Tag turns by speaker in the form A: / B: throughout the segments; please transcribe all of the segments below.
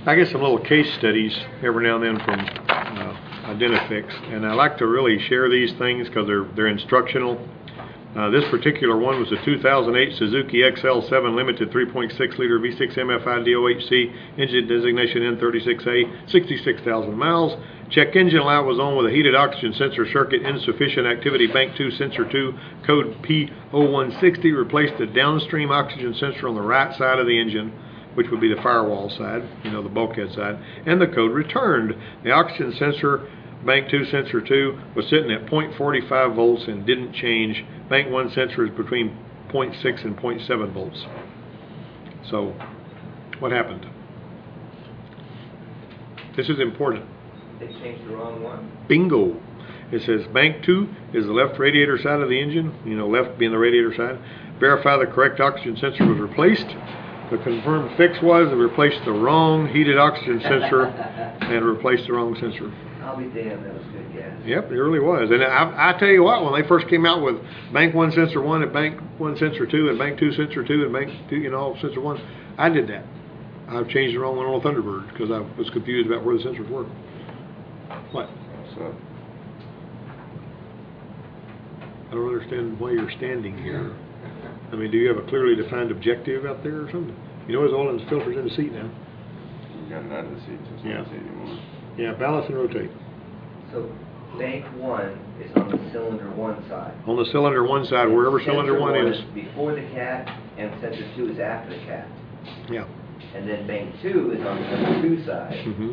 A: I get some little case studies every now and then from Identifix, and I like to really share these things because they're instructional. This particular one was a 2008 Suzuki XL7 Limited 3.6 liter V6 MFI DOHC, engine designation N36A, 66,000 miles. Check engine light was on with a heated oxygen sensor circuit, insufficient activity, bank 2, sensor 2, code P0160. Replaced the downstream oxygen sensor on the right side of the engine, which would be the firewall side, the bulkhead side, and the code returned. The oxygen sensor, bank 2, sensor 2, was sitting at 0.45 volts and didn't change. Bank 1 sensor is between 0.6 and 0.7 volts. So, what happened? This is important.
B: They changed the wrong one.
A: Bingo. It says bank 2 is the left radiator side of the engine, left being the radiator side. Verify the correct oxygen sensor was replaced. The confirmed fix was they replaced the wrong heated oxygen sensor and replaced the wrong sensor.
B: I'll be damned, that was good gas.
A: Yep, it really was. And I tell you what, when they first came out with bank 1 sensor 1 and bank 1 sensor 2 and bank 2 sensor 2 and bank 2, sensor 1, I did that. I changed the wrong one on a Thunderbird because I was confused about where the sensors were. What?
C: So,
A: I don't understand why you're standing here. I mean, do you have a clearly defined objective out there or something? There's all those filters in the seat now.
C: you got none of the seats. It's
A: Yeah.
C: not a seat anymore.
A: Yeah, balance and rotate.
B: So bank 1 is on the cylinder 1 side.
A: On the cylinder 1 side, wherever cylinder 1 is.
B: Before the cat, and sensor 2 is after the cat.
A: Yeah.
B: And then bank 2 is on the sensor 2 side.
A: Mm-hmm.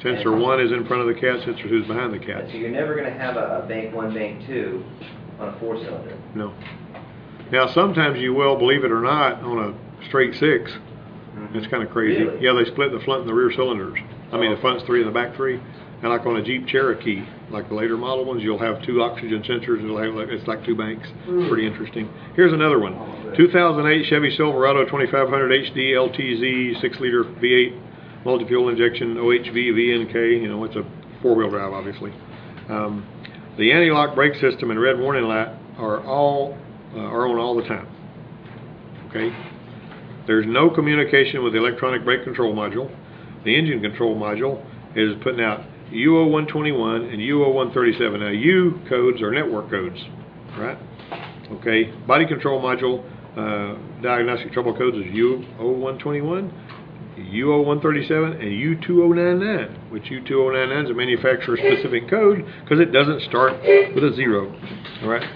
A: Sensor 1 is in front of the cat, sensor 2 is behind the cat.
B: So you're never going to have a bank 1, bank 2 on a 4-cylinder.
A: No. Now, sometimes you will, believe it or not, on a straight 6. It's kind of crazy.
B: Really?
A: Yeah, they split the front and the rear cylinders. I mean, the front's 3 and the back 3. And like on a Jeep Cherokee, like the later model ones, you'll have 2 oxygen sensors. It's like 2 banks. Pretty interesting. Here's another one. 2008 Chevy Silverado 2500 HD LTZ 6-liter V8 multi-fuel injection OHV VNK. It's a 4-wheel drive, obviously. The anti-lock brake system and red warning light are on all the time. Okay. There's no communication with the electronic brake control module. The engine control module is putting out UO121 and UO137. Now, U codes are network codes, right? Okay. Body control module diagnostic trouble codes is UO121, UO137, and U2099, which U2099 is a manufacturer-specific code because it doesn't start with a 0. All right.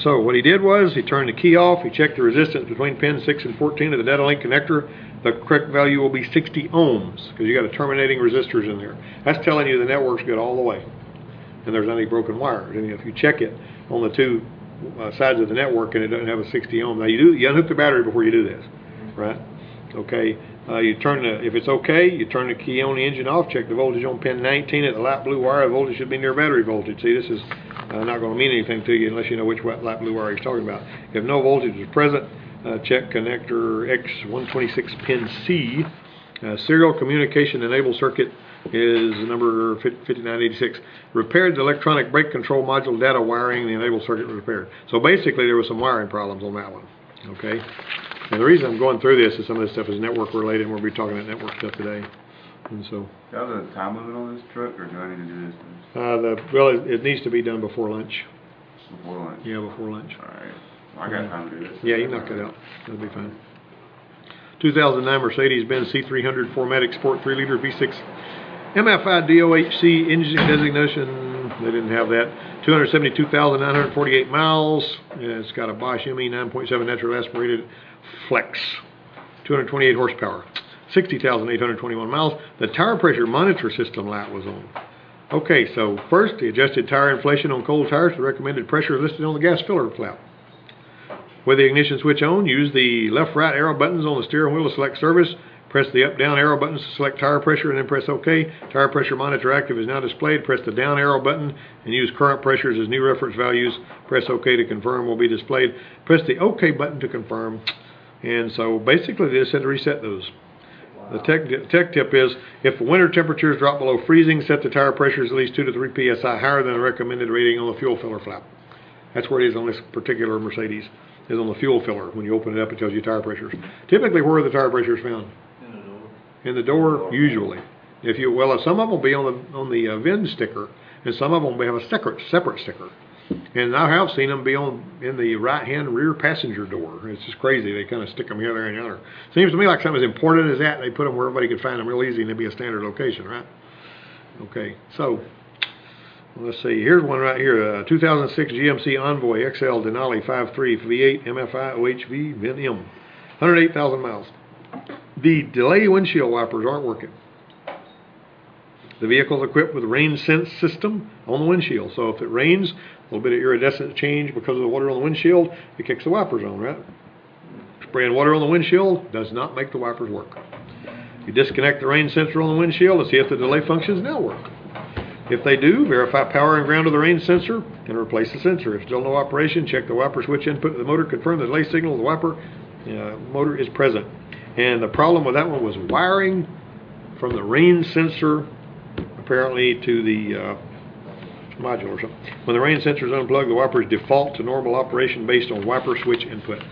A: So what he did was he turned the key off. He checked the resistance between pins 6 and 14 of the data link connector. The correct value will be 60 ohms because you got a terminating resistors in there. That's telling you the network's good all the way, and there's not any broken wires. And if you check it on the 2 sides of the network and it doesn't have a 60 ohm, now you unhook the battery before you do this, right? Okay. If it's okay, you turn the key on the engine off, check the voltage on pin 19 at the light blue wire. The voltage should be near battery voltage. See, this is not going to mean anything to you unless you know which light blue wire he's talking about. If no voltage is present, check connector X126 pin C. Serial communication enabled circuit is number 5986. Repaired the electronic brake control module data wiring. The enabled circuit was repaired. So basically there was some wiring problems on that one. Okay. And the reason I'm going through this is some of this stuff is network related, and we'll be talking about network stuff today. And so.
C: Do you have a time limit on this truck, or do I need to do this
A: Well, it needs to be done before lunch.
C: before lunch?
A: Yeah, before lunch.
C: All right. Well, I got time to do this.
A: Yeah, you can knock it out. That'll be fine. 2009 Mercedes-Benz C300 4MATIC Sport 3-liter V6 MFI DOHC engine designation. They didn't have that. 272,948 miles. It's got a Bosch ME 9.7 natural aspirated flex. 228 horsepower. 60,821 miles. The tire pressure monitor system light was on. Okay, so first, the adjusted tire inflation on cold tires. The recommended pressure listed on the gas filler flap. With the ignition switch on, use the left-right arrow buttons on the steering wheel to select service. Press the up-down arrow buttons to select tire pressure and then press OK. Tire pressure monitor active is now displayed. Press the down arrow button and use current pressures as new reference values. Press OK to confirm will be displayed. Press the OK button to confirm. And so basically they just had to reset those. The tech tip is if the winter temperatures drop below freezing, set the tire pressures at least 2 to 3 psi higher than the recommended rating on the fuel filler flap. That's where it is on this particular Mercedes, is on the fuel filler. When you open it up, it tells you tire pressures. Typically, where are the tire pressures found? in the door usually. If some of them will be on the VIN sticker, and some of them will have a separate sticker. And I have seen them be in the right-hand rear passenger door. It's just crazy. They kind of stick them here, there, and yonder. Seems to me like something as important as that, they put them where everybody could find them real easy, and they'd be a standard location, right? Okay, so let's see. Here's one right here. 2006 GMC Envoy XL Denali 5.3 V8 MFI OHV VIN M. 108,000 miles. The delay windshield wipers aren't working. The vehicle is equipped with a rain sense system on the windshield. So if it rains, a little bit of iridescent change because of the water on the windshield, it kicks the wipers on, right? Spraying water on the windshield does not make the wipers work. You disconnect the rain sensor on the windshield to see if the delay functions now work. If they do, verify power and ground of the rain sensor and replace the sensor. If still no operation, check the wiper switch input of the motor, confirm the delay signal of the wiper motor is present. And the problem with that one was wiring from the rain sensor apparently to the module or something. When the rain sensor is unplugged, the wipers default to normal operation based on wiper switch input.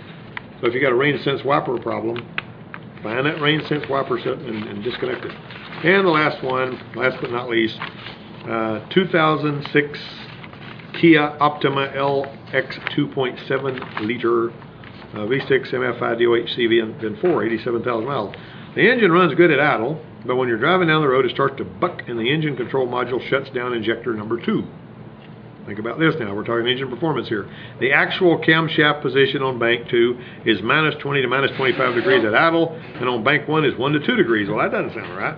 A: So if you got a rain sense wiper problem, find that rain sense wiper and disconnect it. And the last one, last but not least, 2006 Kia Optima LX 2.7 liter V6 MFI DOHC VIN 4, 87,000 miles. The engine runs good at idle, but when you're driving down the road, it starts to buck and the engine control module shuts down injector number 2. Think about this now. We're talking engine performance here. The actual camshaft position on bank 2 is -20 to -25 degrees at idle, and on bank 1 is 1 to 2 degrees. Well, that doesn't sound right.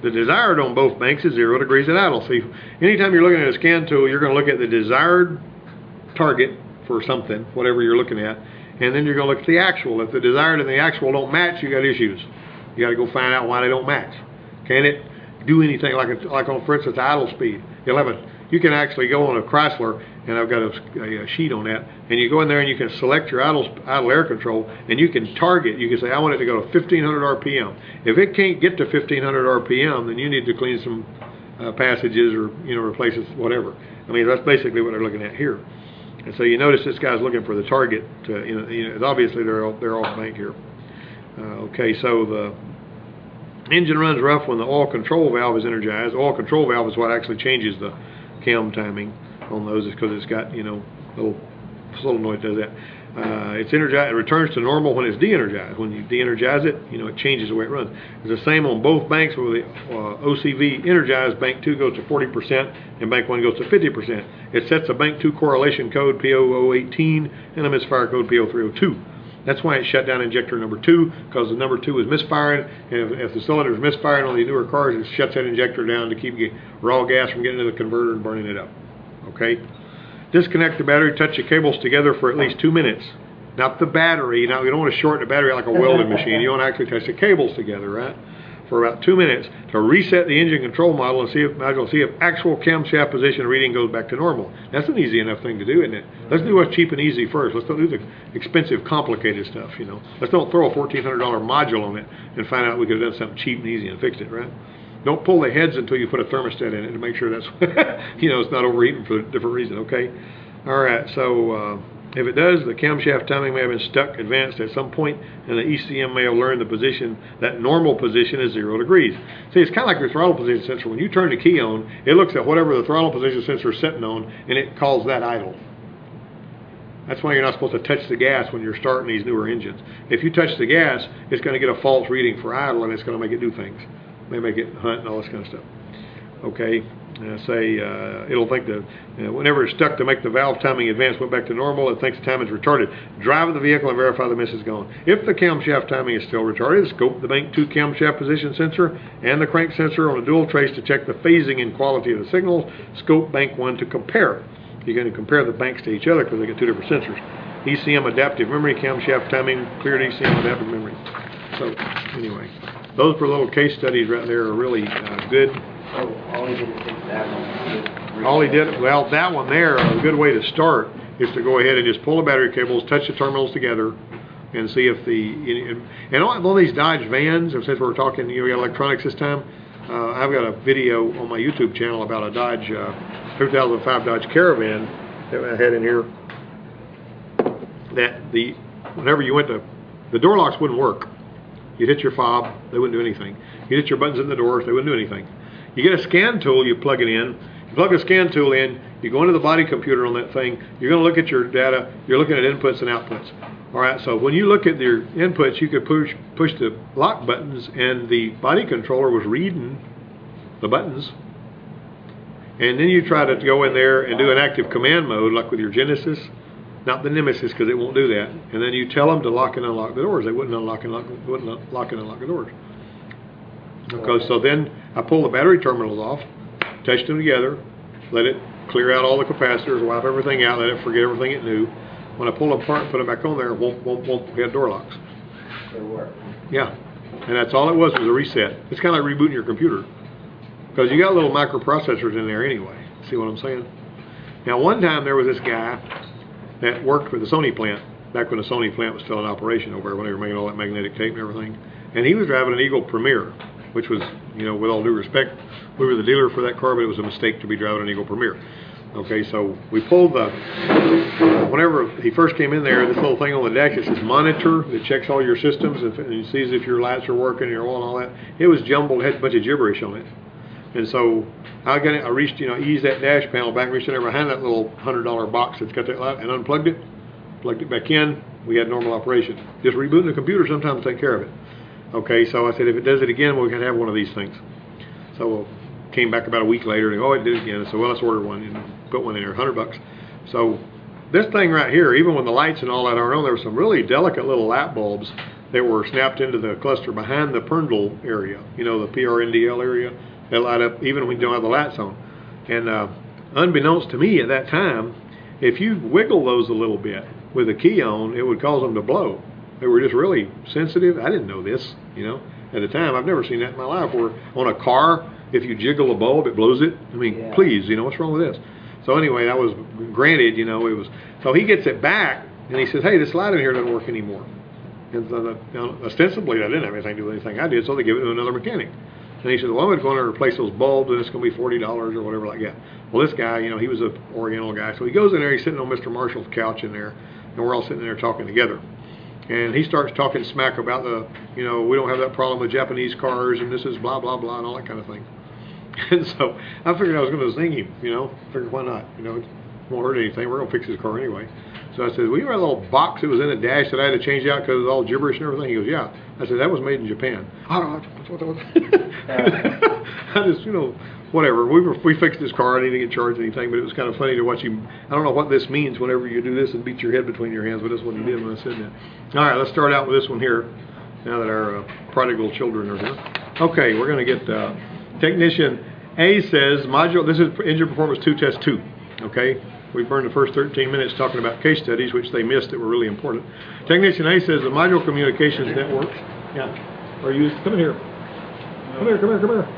A: The desired on both banks is 0 degrees at idle. See, anytime you're looking at a scan tool, you're going to look at the desired target for something, whatever you're looking at, and then you're going to look at the actual. If the desired and the actual don't match, you got issues. You got to go find out why they don't match. Can it do anything like on, for instance, idle speed? You can actually go on a Chrysler, and I've got a sheet on that, and you go in there and you can select your idle air control, and you can target. You can say, I want it to go to 1,500 RPM. If it can't get to 1,500 RPM, then you need to clean some passages or replace it, whatever. I mean, that's basically what they're looking at here. And so you notice this guy's looking for the target. Obviously they're off bank here. Okay, so the engine runs rough when the oil control valve is energized. The oil control valve is what actually changes the cam timing on those, because it's got little solenoid does that. It's energized. It returns to normal when it's de-energized. When you de-energize it, it changes the way it runs. It's the same on both banks. Where the OCV energized, bank 2 goes to 40% and bank 1 goes to 50%. It sets a bank 2 correlation code P0018 and a misfire code P0302. That's why it shut down injector number 2, because the number 2 is misfiring, and if the cylinder is misfiring on the newer cars, it shuts that injector down to keep raw gas from getting into the converter and burning it up. Okay? Disconnect the battery, touch the cables together for at least 2 minutes. Not the battery. Now, you don't want to shorten the battery like a welding machine. You want to actually touch the cables together, right? For about 2 minutes to reset the engine control module and see if actual camshaft position reading goes back to normal. That's an easy enough thing to do, isn't it? Let's do what's cheap and easy first. Let's don't do the expensive, complicated stuff, Let's don't throw a $1,400 module on it and find out we could have done something cheap and easy and fixed it, right? Don't pull the heads until you put a thermostat in it to make sure that's, it's not overheating for a different reason, okay? All right, so if it does, the camshaft timing may have been stuck advanced at some point, and the ECM may have learned the position, that normal position is 0 degrees. See, it's kind of like your throttle position sensor. When you turn the key on, it looks at whatever the throttle position sensor is sitting on, and it calls that idle. That's why you're not supposed to touch the gas when you're starting these newer engines. If you touch the gas, it's going to get a false reading for idle, and it's going to make it do things. It may make it hunt and all this kind of stuff. Okay. It'll think that whenever it's stuck to make the valve timing advance went back to normal, it thinks the timing is retarded. Drive the vehicle and verify the miss is gone. If the camshaft timing is still retarded, scope the bank 2 camshaft position sensor and the crank sensor on a dual trace to check the phasing and quality of the signals. Scope bank 1 to compare. You're going to compare the banks to each other because they get 2 different sensors. ECM adaptive memory, camshaft timing, cleared ECM adaptive memory. So anyway, those for little case studies right there are really good.
B: So all he did is fix that one.
A: All he did, well, that one there, a good way to start is to go ahead and just pull the battery cables, touch the terminals together, and see if and all these Dodge vans, since we're talking, we got electronics this time, I've got a video on my YouTube channel about a Dodge 2005 Dodge Caravan that I had in here, that whenever you went to, the door locks wouldn't work. You'd hit your fob, they wouldn't do anything. You'd hit your buttons in the doors, they wouldn't do anything. You get a scan tool, you plug it in. You plug a scan tool in, you go into the body computer on that thing, you're going to look at your data, you're looking at inputs and outputs. Alright, so when you look at your inputs, you could push the lock buttons, and the body controller was reading the buttons. And then you try to go in there and do an active command mode, like with your Genesis. Not the Nemesis, because it won't do that. And then you tell them to lock and unlock the doors. They wouldn't lock and unlock the doors. Okay, so then I pull the battery terminals off, touch them together, let it clear out all the capacitors, wipe everything out, let it forget everything it knew. When I pull them apart and put them back on there, won't get door locks.
B: They work.
A: Yeah, and that's all it was a reset. It's kind of like rebooting your computer, because you got little microprocessors in there anyway. See what I'm saying? Now, one time there was this guy that worked for the Sony plant, back when the Sony plant was still in operation over there, when they were making all that magnetic tape and everything. And he was driving an Eagle Premier, which was, you know, with all due respect, we were the dealer for that car, but it was a mistake to be driving an Eagle Premier. Okay, so we pulled the, whenever he first came in there, this little thing on the dash that says monitor, that checks all your systems and sees if your lights are working, your oil and all that. It was jumbled, had a bunch of gibberish on it. And so I reached, you know, eased that dash panel back, reached in there behind that little $100 box that's got that light, and unplugged it, plugged it back in. We had normal operation. Just rebooting the computer sometimes take care of it. Okay, so I said, if it does it again, we're going to have one of these things. So came back about a week later, and oh, it did it again. So well, let's order one and put one in there, $100. So this thing right here, even when the lights and all that aren't on, there were some really delicate little light bulbs that were snapped into the cluster behind the Prndl area, you know, the PRNDL area. They light up even when you don't have the lights on. And unbeknownst to me at that time, if you wiggle those a little bit with the key on, it would cause them to blow. They were just really sensitive. I didn't know this, you know, at the time. I've never seen that in my life, where on a car, if you jiggle a bulb, it blows it. I mean, yeah. Please, you know, what's wrong with this? So anyway, I was granted, you know, it was, so he gets it back, and he says, hey, this light in here doesn't work anymore. And so ostensibly, I didn't have anything to do with anything I did, so they give it to another mechanic. And he said, well, I'm going to replace those bulbs, and it's going to be $40 or whatever like that. Well, this guy, you know, he was an Oriental guy. So he goes in there, he's sitting on Mr. Marshall's couch in there, and we're all sitting there talking together. And he starts talking smack about the, you know, we don't have that problem with Japanese cars, and this is blah, blah, blah, and all that kind of thing. And so I figured I was going to zing him, you know. Figured, why not? You know, it won't hurt anything. We're going to fix his car anyway. So I said, well, you remember that little box that was in a dash that I had to change out because it was all gibberish and everything? He goes, yeah. I said, that was made in Japan. I just, you know, whatever. We fixed his car. I didn't get charged anything, but it was kind of funny to watch him. I don't know what this means whenever you do this and beat your head between your hands, but that's what he did when I said that. All right, let's start out with this one here, now that our prodigal children are here. Okay, we're going to get technician A says, this is engine performance 2 test 2. Okay, we burned the first 13 minutes talking about case studies, which they missed that were really important. Technician A says the Modular Communications network. Yeah, are used. Come in here. Come here. Come here. Come here.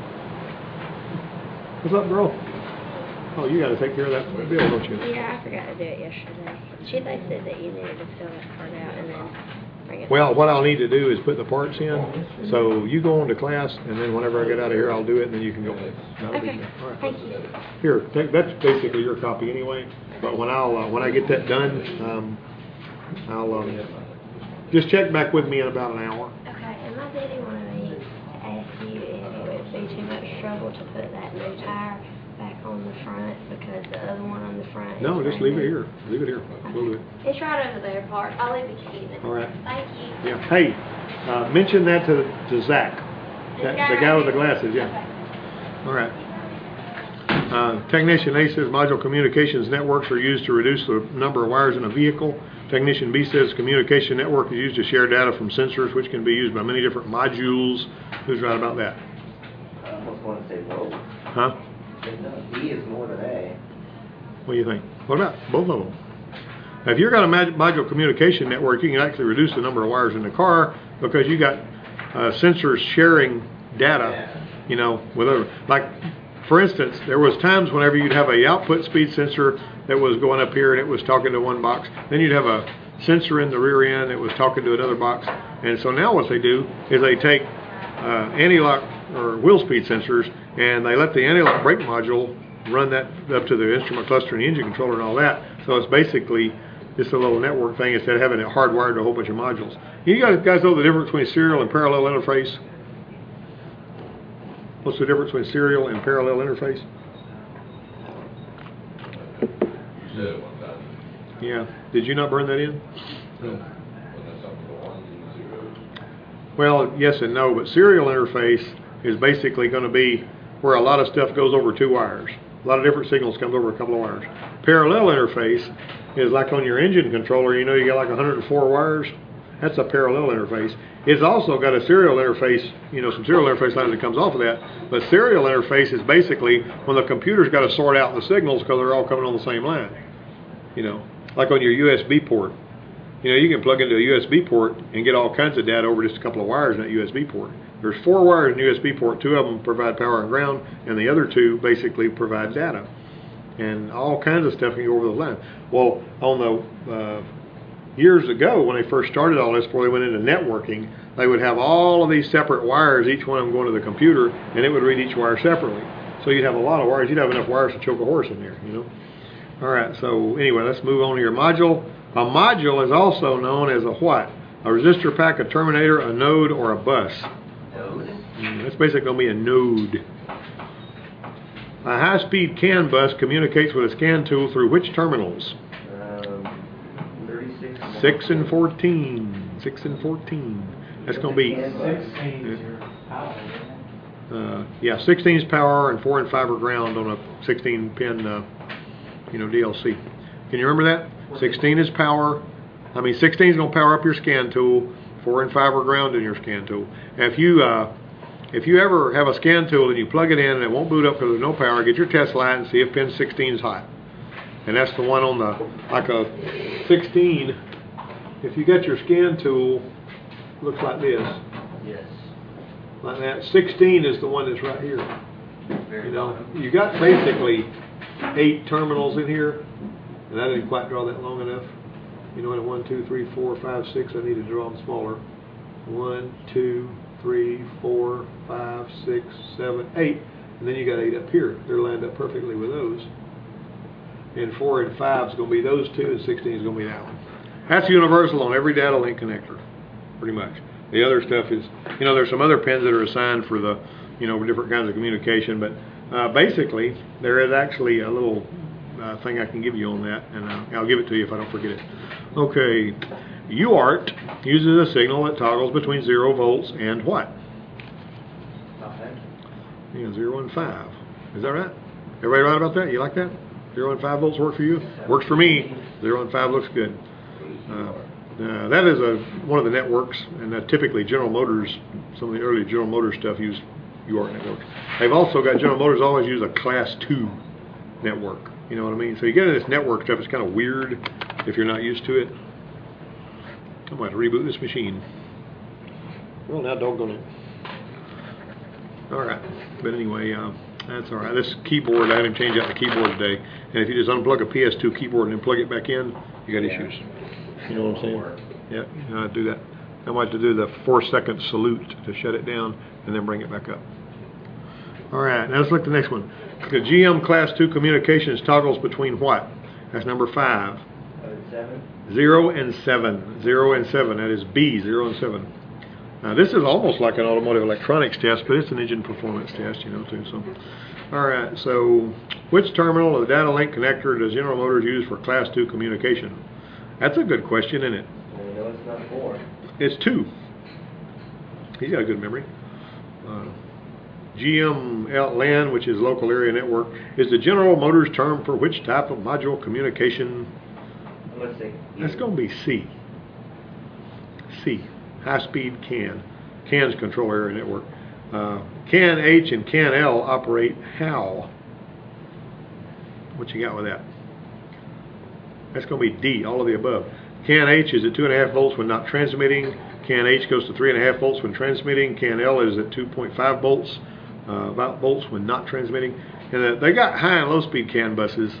A: What's up, girl? Oh, you got to take care of that bill, don't you?
D: Yeah, I forgot to do it yesterday. They said that you needed to fill that part out and then bring it.
A: Well, what I'll need to do is put the parts in. So you go on to class, and then whenever I get out of here, I'll do it, and then you can go.
D: Okay.
A: All right.
D: Thank you.
A: Here, that's basically your copy anyway. But when I get that done, I'll just check back with me in about an hour.
D: Okay, and my daddy wanted me to ask you if it would be too much trouble to put that new tire back on the front because the other one on the front.
A: No, just leave it here. Leave it here.
D: Okay.
A: We'll do it.
D: It's right over there, part. I'll leave the key in.
A: All right.
D: Thank you.
A: Yeah. Hey, mention that to Zach, the guy with the glasses. Yeah.
D: Okay.
A: All right. Technician A says Modular Communications networks are used to reduce the number of wires in a vehicle. Technician B says communication network is used to share data from sensors, which can be used by many different modules. Who's right about that?
B: I almost want to say both.
A: Huh?
B: No, B is more than A.
A: What do you think? What about both of them? Now, if you've got a modular communication network, you can actually reduce the number of wires in the car because you got sensors sharing data, you know, with other, like, for instance, there was times whenever you'd have a output speed sensor that was going up here and it was talking to one box. Then you'd have a sensor in the rear end that was talking to another box. And so now what they do is they take anti-lock or wheel speed sensors and they let the anti-lock brake module run that up to the instrument cluster and the engine controller and all that. So it's basically just a little network thing instead of having it hardwired to a whole bunch of modules. You guys know the difference between serial and parallel interface? What's the difference between serial and parallel interface? Yeah. Did you not burn that in? No. Well, yes and no, but serial interface is basically going to be where a lot of stuff goes over 2 wires. A lot of different signals comes over a couple of wires. Parallel interface is like on your engine controller, you know, you got like 104 wires. That's a parallel interface. It's also got a serial interface, you know, some serial interface lines that comes off of that. But serial interface is basically when the computer's got to sort out the signals because they're all coming on the same line. You know, like on your USB port. You know, you can plug into a USB port and get all kinds of data over just a couple of wires in that USB port. There's 4 wires in the USB port. 2 of them provide power and ground, and the other 2 basically provide data. And all kinds of stuff can go over the line. Well, on the years ago, when they first started all this, before they went into networking, they would have all of these separate wires, each one of them going to the computer, and it would read each wire separately. So you'd have a lot of wires. You'd have enough wires to choke a horse in there, you know. All right, so anyway, let's move on to your module. A module is also known as a what? A resistor pack, a terminator, a node, or a bus.
B: Node?
A: That's basically going to be a node. A high-speed CAN bus communicates with a scan tool through which terminals?
B: 36.
A: 6 and 14. 6 and 14. That's going to be... 16 is power and 4 and 5 are ground on a 16-pin, you know, DLC. Can you remember that? 16 is power. 16 is going to power up your scan tool. 4 and 5 are ground in your scan tool. And if you ever have a scan tool and you plug it in and it won't boot up because there's no power, get your test light and see if pin 16 is hot. And that's the one on the, like a 16. If you got your scan tool, looks like this.
B: Yes.
A: Like that. 16 is the one that's right here.
B: Very
A: You know, you got basically 8 terminals in here. And I didn't quite draw that long enough. You know what? 1, 2, 3, 4, 5, 6. I need to draw them smaller. 1, 2, 3, 4, 5, 6, 7, 8. And then you got 8 up here. They're lined up perfectly with those. And 4 and 5 is going to be those 2, and 16 is going to be that one. That's universal on every data link connector, pretty much. The other stuff is, you know, there's some other pins that are assigned for the, you know, different kinds of communication. But basically, there is actually a little thing I can give you on that, and I'll give it to you if I don't forget it. Okay, UART uses a signal that toggles between 0 volts and what?
B: 5.
A: Yeah, 0 and 5. Is that right? Everybody right about that? You like that? 0 and 5 volts work for you? Works for me. 0 and 5 looks good. That is one of the networks, and typically General Motors, some of the early General Motors stuff use UART networks. They've also got, General Motors always use a Class 2 network. You know what I mean? So you get into this network stuff, it's kind of weird if you're not used to it. I'm going to reboot this machine. Well, now doggone it. Alright, but anyway, that's alright. This keyboard, I didn't change out the keyboard today. And if you just unplug a PS2 keyboard and then plug it back in, you got issues. You know what I'm saying? Yeah, you know how to do that. I might have to do the 4-second salute to shut it down and then bring it back up. Alright, now let's look at the next one. The GM Class 2 communications toggles between what? That's number 5.
B: 7.
A: 0 and 7. 0 and 7. That is B, 0 and 7. Now this is almost like an automotive electronics test, but it's an engine performance test, you know, too. So, alright, so which terminal of the data link connector does General Motors use for Class 2 communication? That's a good question, isn't it?
B: Well, we know it's not 4.
A: It's 2. He's got a good memory. GM LAN, which is local area network, is the General Motors term for which type of module communication?
B: Let's see.
A: That's going to be C. C. High-speed CAN. CAN's control area network. CAN H and CAN L operate how? What you got with that? That's going to be D, all of the above. CAN H is at 2.5 volts when not transmitting. CAN H goes to 3.5 volts when transmitting. CAN L is at 2.5 volts. Volts when not transmitting. And they got high and low speed CAN buses.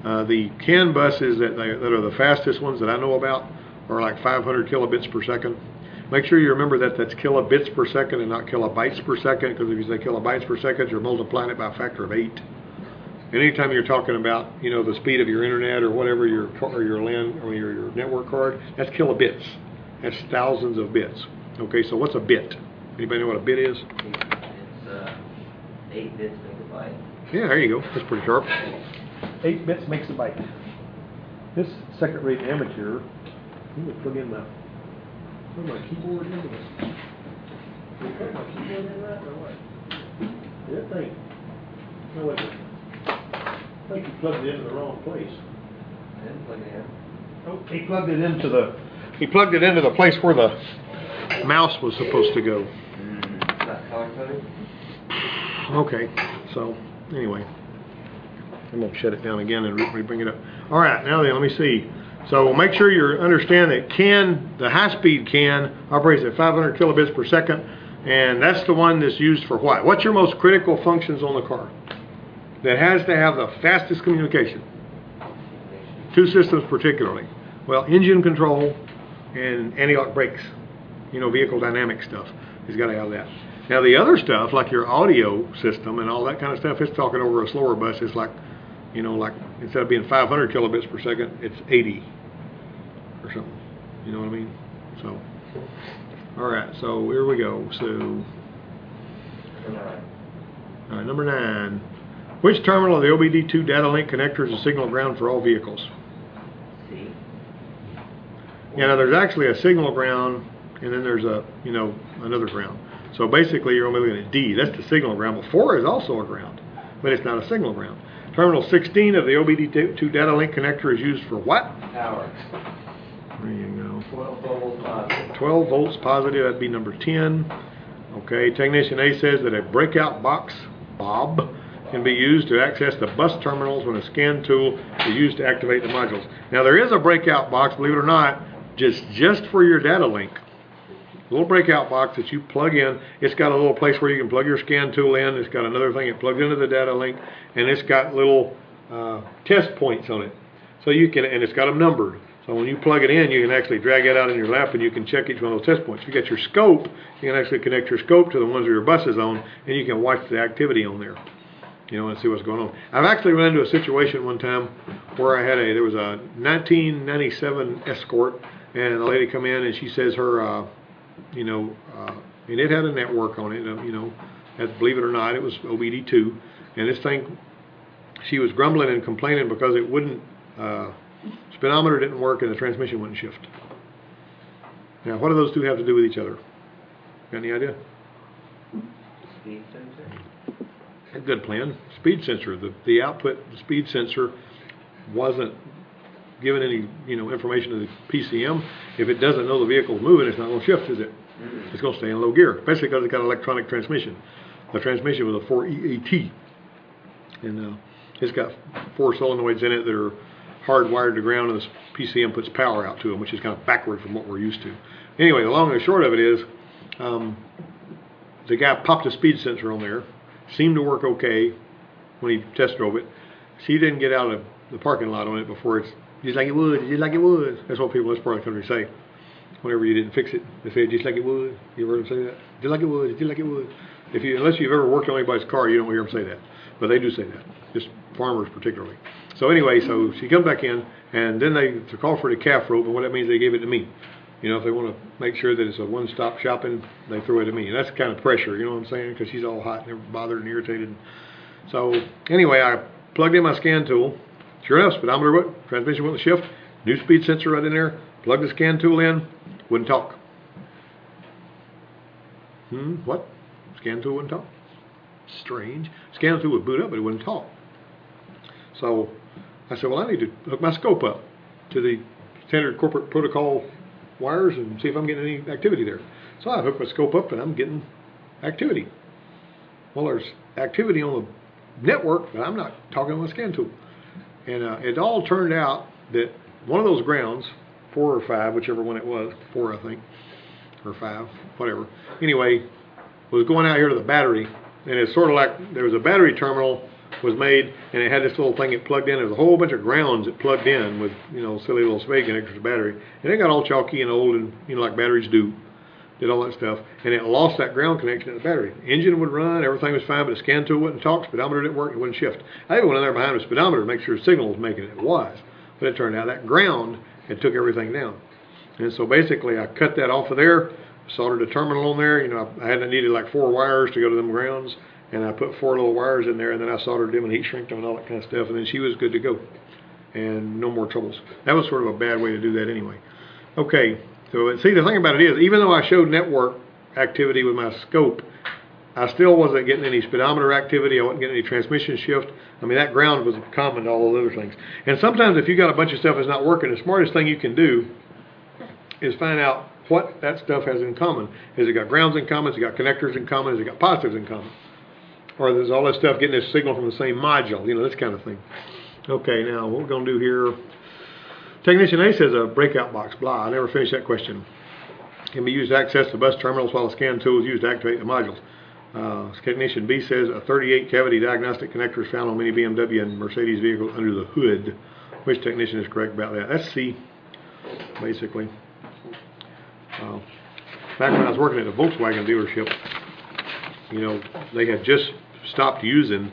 A: The CAN buses that are the fastest ones that I know about are like 500 kilobits per second. Make sure you remember that that's kilobits per second and not kilobytes per second, because if you say kilobytes per second, you're multiplying it by a factor of 8. And anytime you're talking about, you know, the speed of your internet or whatever, your LAN or your network card, that's kilobits. That's thousands of bits. Okay, so what's a bit? Anybody know what a bit is?
B: It's 8 bits make a byte.
A: Yeah, there you go. That's pretty sharp.
E: 8 bits makes a byte. This second-rate amateur, I'm going to plug in my keyboard into this. Can you plug my keyboard in that or what? That thing. No, wait. I think he plugged it into the wrong place.
B: I didn't plug it in.
A: Oh, he plugged it into the place where the mouse was supposed to go.
B: It's not color coded?
A: Okay, so anyway, I'm going to shut it down again and bring it up. All right, now then, let me see. So make sure you understand that the high-speed CAN operates at 500 kilobits per second, and that's the one that's used for what? What's your most critical functions on the car that has to have the fastest communication? Two systems particularly. Well, engine control and anti-lock brakes. You know, vehicle dynamic stuff. It's got to have that. Now the other stuff, like your audio system and all that kind of stuff, it's talking over a slower bus. It's like, you know, like instead of being 500 kilobits per second, it's 80 or something. You know what I mean? So, all right. So here we go. So, all right, number 9. Which terminal of the OBD2 data link connector is a signal ground for all vehicles?
B: C.
A: Yeah, now there's actually a signal ground, and then there's a, you know, another ground. So basically, you're only looking at D. That's the signal ground. But 4 is also a ground, but it's not a signal ground. Terminal 16 of the OBD2 data link connector is used for what?
B: Power.
A: There you go.
B: 12 volts positive.
A: 12 volts positive. That'd be number 10. Okay. Technician A says that a breakout box, Bob, can be used to access the bus terminals when a scan tool is used to activate the modules. Now there is a breakout box, believe it or not, just for your data link. A little breakout box that you plug in. It's got a little place where you can plug your scan tool in. It's got another thing that plugs into the data link, and it's got little test points on it. So you can, and it's got them numbered. So when you plug it in, you can actually drag it out in your lap, and you can check each one of those test points. If you got your scope, you can actually connect your scope to the ones that your bus is on, and you can watch the activity on there. You know, and see what's going on. I've actually run into a situation one time where there was a 1997 Escort, and a lady come in and she says her, you know, and it had a network on it, you know, believe it or not, it was OBD2, and this thing, she was grumbling and complaining because it wouldn't, speedometer didn't work and the transmission wouldn't shift. Now, what do those two have to do with each other? Got any idea?
B: Speed sensor.
A: A good plan. Speed sensor. The output, the speed sensor, wasn't given any, you know, information to the PCM. If it doesn't know the vehicle's moving, it's not going to shift, is it? It's going to stay in low gear, especially because it's got an electronic transmission. The transmission was a 4EAT, and it's got 4 solenoids in it that are hardwired to ground, and the PCM puts power out to them, which is kind of backward from what we're used to. Anyway, the long and the short of it is, the guy popped a speed sensor on there. Seemed to work okay when he test drove it. She didn't get out of the parking lot on it before it's just like it would, just like it would. That's what people in this part of the country say. Whenever you didn't fix it, they say just like it would. You ever heard them say that? Just like it would, just like it would. Unless you've ever worked on anybody's car, you don't hear them say that. But they do say that, just farmers particularly. So anyway, so she comes back in, and then they call for the calf rope, and what that means, they gave it to me. You know, if they want to make sure that it's a one-stop shopping, they throw it to me. And that's kind of pressure, you know what I'm saying? Because she's all hot and bothered and irritated. So anyway, I plugged in my scan tool. Sure enough, speedometer went, transmission went to shift, new speed sensor right in there, plugged the scan tool in, wouldn't talk. What? Scan tool wouldn't talk? Strange. Scan tool would boot up, but it wouldn't talk. So I said, well, I need to hook my scope up to the standard corporate protocol wires and see if I'm getting any activity there. So I hooked my scope up and I'm getting activity. Well, there's activity on the network, but I'm not talking on the scan tool. And it all turned out that one of those grounds, 4 or 5, whichever one it was, 4 I think, or 5, whatever. Anyway, was going out here to the battery, and it's sort of like there was a battery terminal was made, and it had this little thing it plugged in. There was a whole bunch of grounds it plugged in with, you know, silly little spade connectors to battery, and it got all chalky and old, and you know, like batteries do. did all that stuff, and it lost that ground connection in the battery. Engine would run, everything was fine, but the scan tool wouldn't talk, speedometer didn't work, it wouldn't shift. I even went in there behind the speedometer to make sure the signal was making it. It was. But it turned out that ground had took everything down. And so basically I cut that off of there, soldered a terminal on there. You know, I hadn't needed like 4 wires to go to them grounds, and I put 4 little wires in there, and then I soldered them and heat shrinked them and all that kind of stuff, and then she was good to go. And no more troubles. That was sort of a bad way to do that anyway. Okay, so see, the thing about it is, even though I showed network activity with my scope, I still wasn't getting any speedometer activity. I wasn't getting any transmission shift. I mean, that ground was common to all the other things. And sometimes if you got a bunch of stuff that's not working, the smartest thing you can do is find out what that stuff has in common. Has it got grounds in common? Has it got connectors in common? Has it got positives in common? Or there's all this stuff getting this signal from the same module, you know, this kind of thing. Okay, now what we're going to do here. Technician A says a breakout box, blah. I never finished that question. Can be used to access the bus terminals while the scan tool is used to activate the modules. Technician B says a 38 cavity diagnostic connector is found on many BMW and Mercedes vehicles under the hood. Which technician is correct about that? That's C, basically. Back when I was working at a Volkswagen dealership, you know, they had just stopped using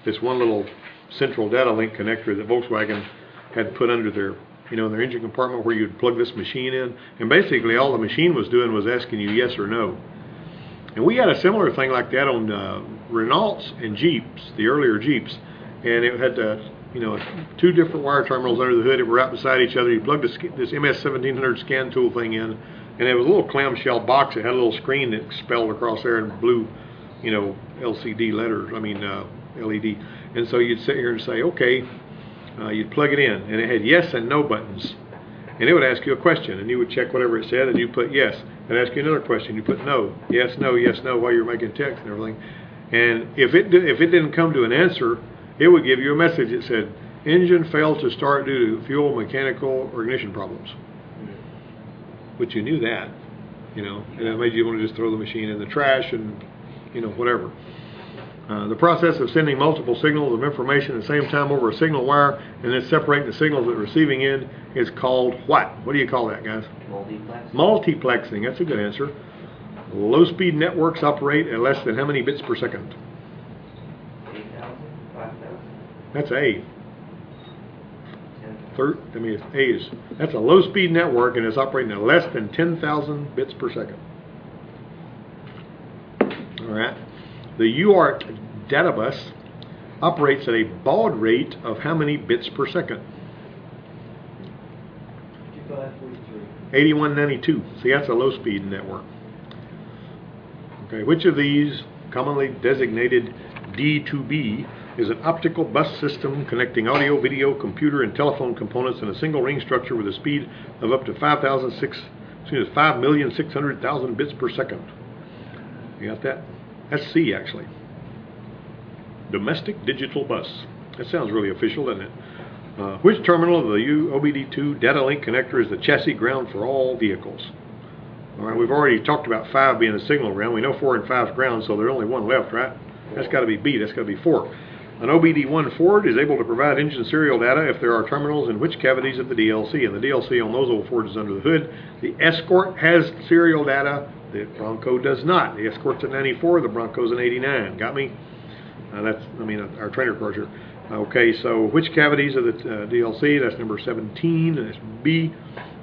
A: this one little central data link connector that Volkswagen had put under their, you know, in their engine compartment where you'd plug this machine in, and basically all the machine was doing was asking you yes or no. And we had a similar thing like that on Renaults and Jeeps, the earlier Jeeps, and it had you know, 2 different wire terminals under the hood that were right beside each other. You plugged this MS-1700 scan tool thing in, and it was a little clamshell box. It had a little screen that spelled across there in blue, you know, LCD letters, I mean LED. And so you'd sit here and say, okay, you'd plug it in, and it had yes and no buttons. And it would ask you a question, and you would check whatever it said, and you put yes. And ask you another question, you put no, yes, no, while you're making text and everything. And if it didn't come to an answer, it would give you a message that said, engine failed to start due to fuel, mechanical, or ignition problems. But you knew that, you know, and that made you want to just throw the machine in the trash and, you know, whatever. The process of sending multiple signals of information at the same time over a signal wire and then separating the signals at the receiving end is called what? What do you call that, guys?
B: Multiplexing. Multiplexing.
A: That's a good answer. Low-speed networks operate at less than how many bits per second?
B: 8,000? 5,000?
A: That's A. That's a low-speed network, and it's operating at less than 10,000 bits per second. All right. The UART data bus operates at a baud rate of how many bits per second?
B: 5543.
A: 8192. See, that's a low-speed network. Okay, which of these, commonly designated D2B, is an optical bus system connecting audio, video, computer, and telephone components in a single ring structure with a speed of up to 5,600,000 bits per second? You got that? That's C, actually. Domestic digital bus. That sounds really official, doesn't it? Which terminal of the OBD2 data link connector is the chassis ground for all vehicles? All right, we've already talked about 5 being the signal ground. We know 4 and 5 is ground, so there's only 1 left, right? That's got to be B. That's got to be 4. An OBD1 Ford is able to provide engine serial data if there are terminals in which cavities of the DLC. And the DLC on those old Fords is under the hood. The Escort has serial data. The Bronco does not. The Escort's a 94. The Bronco's an 89. Got me? Our trainer cars here. Okay, so which cavities of the DLC? That's number 17. And that's B.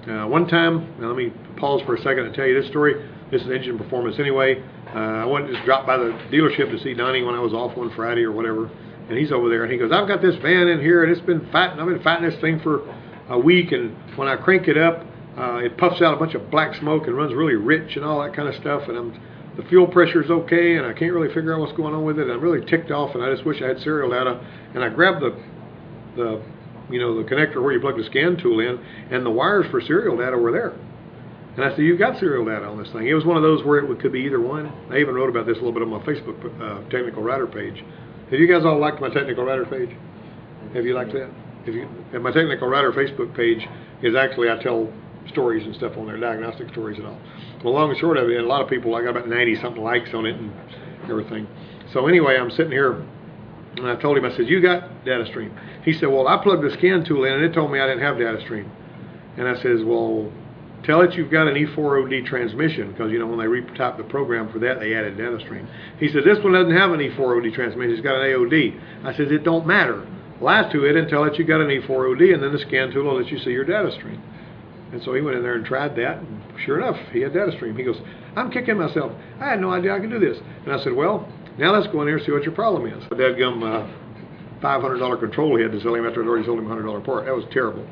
A: One time, now let me pause for a second and tell you this story. This is engine performance anyway. I went to just drop by the dealership to see Donnie when I was off one Friday or whatever. And he's over there and he goes, I've got this van in here and it's been fighting. I've been fighting this thing for a week, and when I crank it up, it puffs out a bunch of black smoke and runs really rich and all that kind of stuff. And the fuel pressure's okay, and I can't really figure out what's going on with it. And I'm really ticked off, and I just wish I had serial data. And I grabbed the connector where you plug the scan tool in, and the wires for serial data were there. And I said, you've got serial data on this thing. It was one of those where it could be either one. I even wrote about this a little bit on my Facebook Technical Writer page. Have you guys all liked my Technical Writer page? Have you liked that? And my Technical Writer Facebook page is actually, I tell stories and stuff on there, diagnostic stories and all. Well, long and short of it, and a lot of people, I got about 90-something likes on it and everything. So anyway, I'm sitting here, and I told him, I said, you got data stream? He said, well, I plugged the scan tool in, and it told me I didn't have data stream. And I says, well, tell it you've got an E4OD transmission, because you know when they retyped the program for that, they added data stream. He said, this one doesn't have an E4OD transmission, it's got an AOD. I said, it don't matter. Lie to it and tell it you got an E4OD, and then the scan tool will let you see your data stream. And so he went in there and tried that, and sure enough, he had data stream. He goes, I'm kicking myself. I had no idea I could do this. And I said, well, now let's go in here and see what your problem is. A dadgum $500 control he had to sell him after I'd already sold him a $100 part. That was terrible.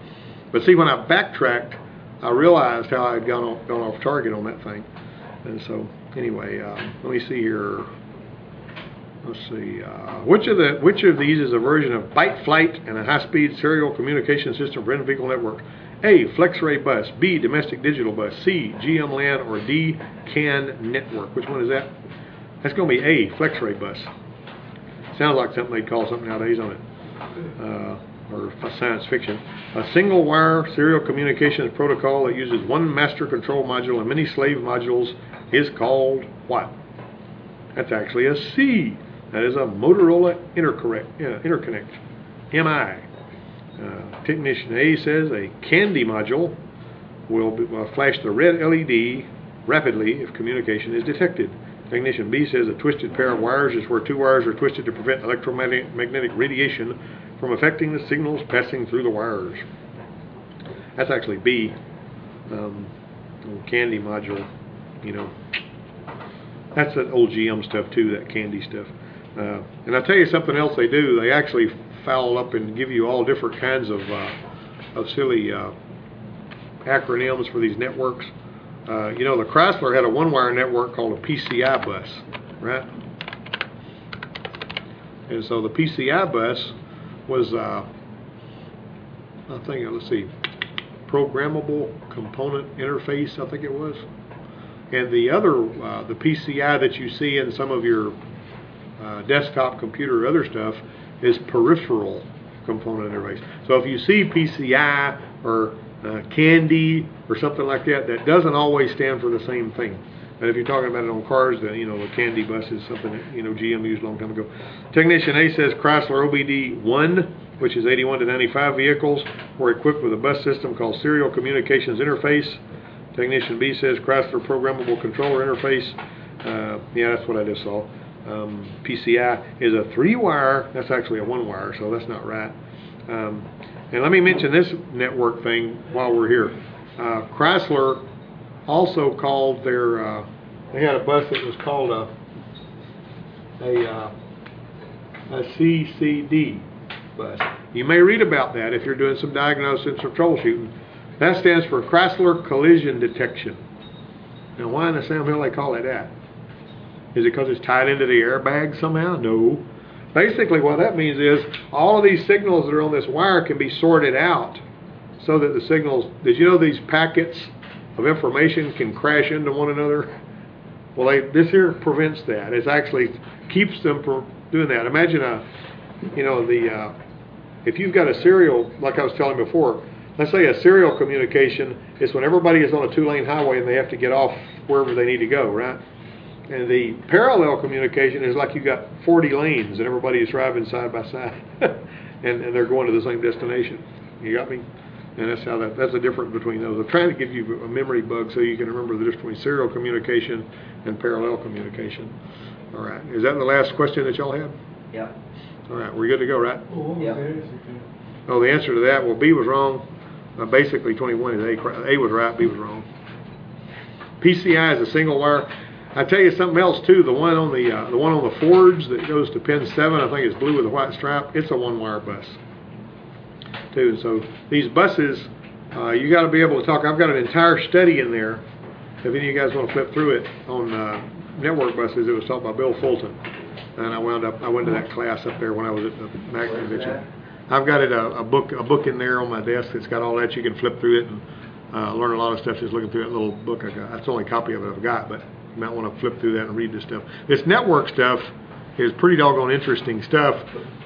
A: But see, when I backtracked, I realized how I had gone off target on that thing. And so, anyway, let me see here. Let's see. Which of these is a version of Byte Flight and a high-speed serial communication system for in-vehicle network? A. FlexRay bus. B. Domestic digital bus. C. GM LAN. Or D. CAN network. Which one is that? That's going to be A. FlexRay bus. Sounds like something they'd call something nowadays on it. Or science fiction. A single wire serial communications protocol that uses one master control module and many slave modules is called what? That's actually a C. That is a Motorola interconnect. MI. Technician A says a candy module will flash the red LED rapidly if communication is detected. Technician B says a twisted pair of wires is where two wires are twisted to prevent electromagnetic radiation from affecting the signals passing through the wires. That's actually B. Candy module, you know. That's that old GM stuff too, that candy stuff. And I'll tell you something else they do. They actually foul up and give you all different kinds of silly acronyms for these networks. You know, the Chrysler had a one-wire network called a PCI bus, right? And so the PCI bus was, I think, let's see, programmable component interface, I think it was. And the other, the PCI that you see in some of your desktop computer or other stuff is peripheral component interface. So if you see PCI or candy or something like that, that doesn't always stand for the same thing. And if you're talking about it on cars, then you know the candy bus is something that you know GM used a long time ago. Technician A says Chrysler OBD1, which is 81 to 95 vehicles, were equipped with a bus system called Serial Communications Interface. Technician B says Chrysler Programmable Controller Interface. Yeah, that's what I just saw. PCI is a 3-wire. That's actually a 1-wire, so that's not right. And let me mention this network thing while we're here. Chrysler also called their, they had a bus that was called a CCD bus. You may read about that if you're doing some diagnosis or troubleshooting. That stands for Chrysler Collision Detection. Now, why in the Sam Hill they call it that? Is it because it's tied into the airbag somehow? No. Basically, what that means is all of these signals that are on this wire can be sorted out so that the signals, did you know these packets of information can crash into one another? Well, this here prevents that. It actually keeps them from doing that. Imagine if you've got a serial, like I was telling before, let's say a serial communication is when everybody is on a 2-lane highway and they have to get off wherever they need to go, right? And the parallel communication is like you got 40 lanes and everybody is driving side by side and they're going to the same destination. You got me? And that's how that's the difference between those. I'm trying to give you a memory bug so you can remember the difference between serial communication and parallel communication. All right. Is that the last question that y'all had?
B: Yeah.
A: All right. We're good to go, right?
B: Yeah.
A: Oh, the answer to that, well, B was wrong. Basically, 21 is A was right, B was wrong. PCI is a single wire. I tell you something else too. The one on the Fords that goes to pin 7, I think it's blue with a white stripe. It's a 1-wire bus too. So these buses, you got to be able to talk. I've got an entire study in there. If any of you guys want to flip through it on network buses, it was taught by Bill Fulton, and I went to that class up there when I was at the MAC convention. I've got it a book in there on my desk that's got all that. You can flip through it and learn a lot of stuff just looking through that little book I got. That's the only copy of it I've got, but you might want to flip through that and read this stuff. This network stuff is pretty doggone interesting stuff,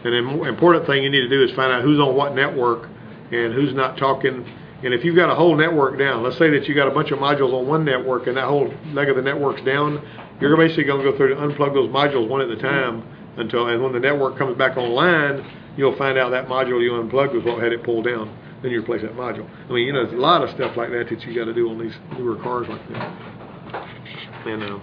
A: and the important thing you need to do is find out who's on what network and who's not talking. And if you've got a whole network down, let's say that you got a bunch of modules on one network and that whole leg of the network's down, you're basically going to go through to unplug those modules one at a time and when the network comes back online, you'll find out that module you unplugged was what had it pulled down. then you replace that module. I mean, you know, there's a lot of stuff like that that you gotta do on these newer cars like that. And,